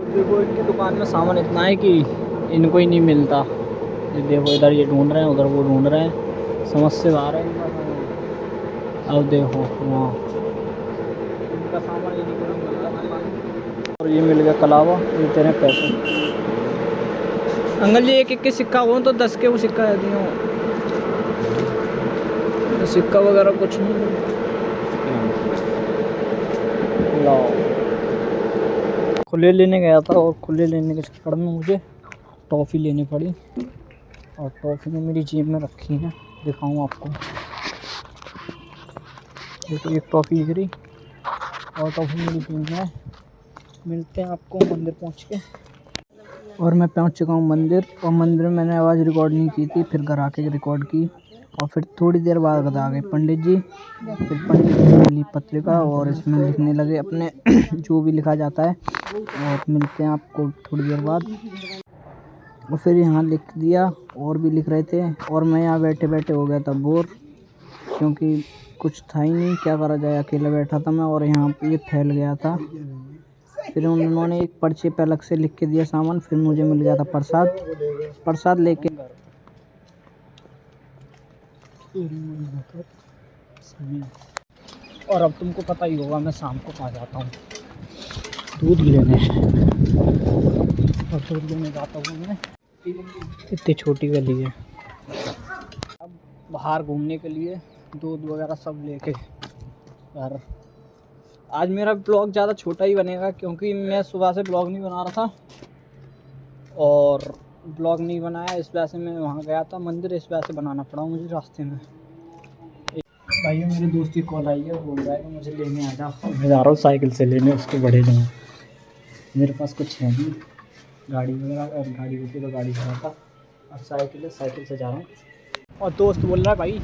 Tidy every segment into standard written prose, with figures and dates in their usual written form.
देखो इनकी दुकान में सामान इतना है कि इनको ही नहीं मिलता। ये देखो इधर ये ढूंढ रहे हैं, उधर वो ढूंढ रहे हैं, समझ से बाहर है इनका सामान। अब देखो वहाँ इनका सामान ही नहीं मिलता। और ये मिल गया कलावा, ये तेरे पैसे। अंकल जी एक एक के सिक्का हो तो 10 के वो सिक्का दे दिए, सिक्का वगैरह कुछ नहीं। लाओ, खुले लेने गया था और खुले लेने के चक्कर में मुझे टॉफ़ी लेनी पड़ी, और टॉफ़ी ने मेरी जेब में रखी है। दिखाऊँ आपको, देखो एक टॉफ़ी गिरी और टॉफ़ी मेरी जेब में है। मिलते हैं आपको मंदिर पहुंच के। और मैं पहुंच चुका हूं मंदिर, और मंदिर में मैंने आवाज़ रिकॉर्ड नहीं की थी, फिर घर आके रिकॉर्ड की। और फिर थोड़ी देर बाद आ गए पंडित जी। फिर पंडित जी ने ली पत्रिका और इसमें लिखने लगे अपने जो भी लिखा जाता है। और मिलते हैं आपको थोड़ी देर बाद। और फिर यहाँ लिख दिया, और भी लिख रहे थे, और मैं यहाँ बैठे बैठे हो गया था बोर, क्योंकि कुछ था ही नहीं, क्या करा जाए, अकेला बैठा था मैं। और यहाँ पे ये फैल गया था। फिर उन्होंने एक पर्चे पे अलग से लिख के दिया सामान। फिर मुझे मिल गया था प्रसाद लेके। और अब तुमको पता ही होगा मैं शाम को कहाँ जाता हूँ, दूध लेने। और दूध लेने जाता हूँ मैं, इतनी छोटी गली है। अब बाहर घूमने के लिए दूध वगैरह सब लेके घर। आज मेरा ब्लॉग ज़्यादा छोटा ही बनेगा, क्योंकि मैं सुबह से ब्लॉग नहीं बना रहा था, और ब्लॉग नहीं बनाया इस वजह से मैं वहाँ गया था मंदिर, इस वजह से बनाना पड़ा मुझे रास्ते में। भाई मेरे दोस्त की कॉल आई है, बोल रहा है कि मुझे लेने आ जा। मैं जा रहा हूँ साइकिल से लेने उसको, बड़े जाऊँ। मेरे पास कुछ है नहीं गाड़ी वगैरह, और गाड़ी होती तो गाड़ी से आता। अब साइकिल है, साइकिल से जा रहा हूँ। और दोस्त बोल रहा है भाई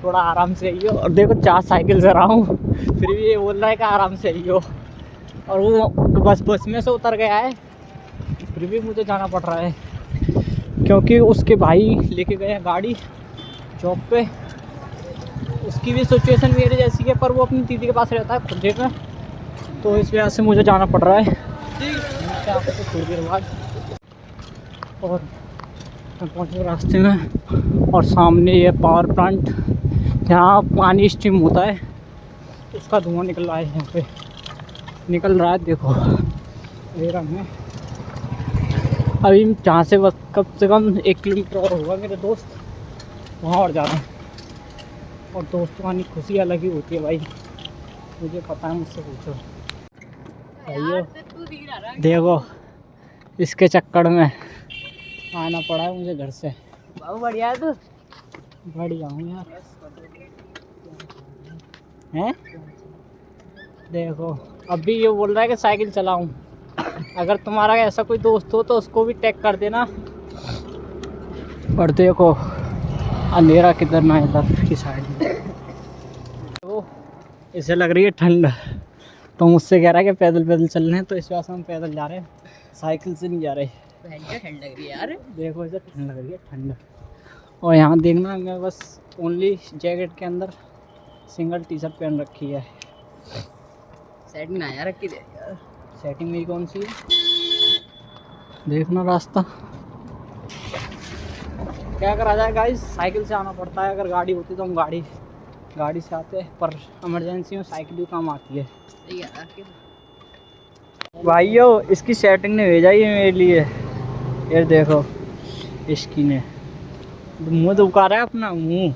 थोड़ा आराम से आइयो, और देखो 4 साइकिल से रहा हूँ, फिर भी ये बोल रहा है कि आराम से आइयो। और वो बस में से उतर गया है, फिर भी मुझे जाना पड़ रहा है, क्योंकि उसके भाई लेके गए हैं गाड़ी जॉब पे। उसकी भी सिचुएशन मेरे जैसी है, पर वो अपनी दीदी के पास रहता है खुद में, तो इस वजह से मुझे जाना पड़ रहा है। आपको थोड़ी देर बाद, और मैं पहुँच गया रास्ते में। और सामने ये पावर प्लांट, जहाँ पानी स्टीम होता है, उसका धुआं निकल रहा है, यहाँ पे निकल रहा है। देखो ये रंग में अभी जहाँ से बस कम से कम 1 किलोमीटर और होगा मेरे दोस्त, वहाँ और जा रहा हूँ। और दोस्तों की खुशी अलग ही होती है भाई, मुझे पता है, मुझसे पूछो। भाइयों देखो इसके चक्कर में आना पड़ा है मुझे घर से। बहुत बढ़िया है तू। बढ़िया हूँ यार। हैं देखो अभी ये बोल रहा है कि साइकिल चलाऊं। अगर तुम्हारा ऐसा कोई दोस्त हो तो उसको भी टैग कर देना। और देखो अंधेरा किधर ना इधर की साइड में, वो इसे लग रही है ठंड, तो मुझसे कह रहा है कि पैदल पैदल चल रहे हैं, तो इस वजह से हम पैदल जा रहे हैं, साइकिल से नहीं जा रहे। ठंड लग रही है यार, देखो इसे ठंड लग रही है, ठंड। और यहाँ देखना मैं बस ओनली जैकेट के अंदर सिंगल टी शर्ट पहन रखी है। सेटिंग ना यार रखी दे यार, सेटिंग मेरी कौन सी है, देखना रास्ता। क्या करा जाए गाइस, साइकिल से आना पड़ता है। अगर गाड़ी होती तो हम गाड़ी से आते, पर इमरजेंसी में साइकिल भी काम आती है। भाइयों इसकी सेटिंग ने भेजा ही मेरे लिए, ये देखो इसकी ने मुँह दुखा रहा है अपना मुँह।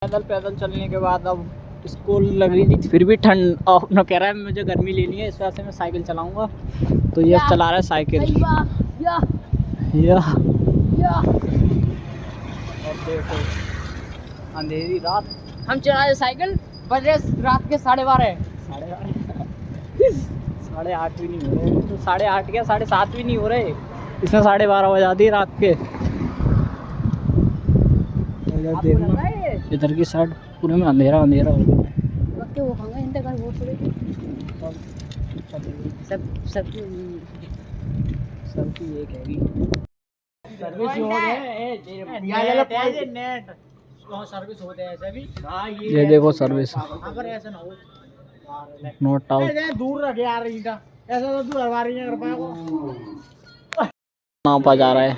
पैदल पैदल चलने के बाद अब इसको लग रही थी फिर भी ठंड, अपना कह रहा है मुझे गर्मी लेनी है, इस वजह से मैं साइकिल चलाऊंगा। तो ये चला रहा है साइकिल या। और देखो अंधेरी रात हम चला रहे साइकिल, बज रहे रात के 12:30 8:30 भी नहीं हो रहे, तो 8:30 क्या 7:30 भी नहीं हो रहे, इसमें 12:30 बजा दी रात के। देखना इधर की साइड पूरे में अंधेरा हो गया है। सबकी एक है सर्विस ये देखो सर्विस नोट आउट। दूर रख यार, नापा जा रहा है,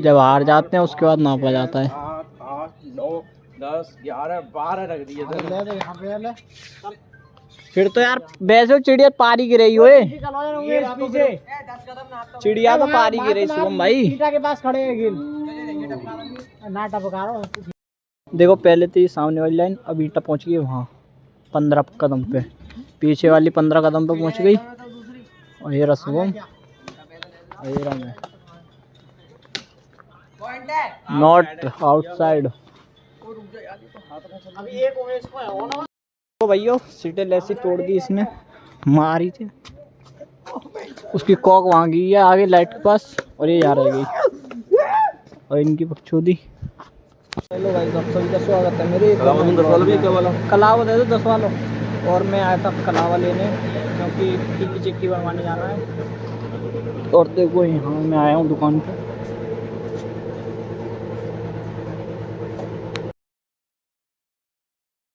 जब हार जाते हैं उसके बाद नापा जाता है। 7 8 9 10 11 12 रख दिए फिर तो यार वैसे चिड़िया पारी गिर रही हो, चिड़िया तो पारी गिर रही शुभम भाई के पास खड़े हैं। देखो पहले तो ये सामने वाली लाइन, अब ईटा पहुंच गई वहाँ 15 कदम पे, पीछे वाली 15 कदम पे पहुंच गई। और ये शुभम, और ये मैं नॉट आउटसाइड। तो भैया सीटें ऐसी तोड़ दी इसने, मारी थी उसकी कॉक वहाँ गई है आगे लाइट के पास, और ये यहाँ रह गई और इनकी बकचोदी। हेलो भाई, सब सभी का स्वागत है मेरे कलावा दे दो 10 वालों। और मैं आया था कलावा लेने क्योंकि टिक्की चिक्की बनवाने जाना है। और देखो यहाँ मैं आया हूँ दुकान पे,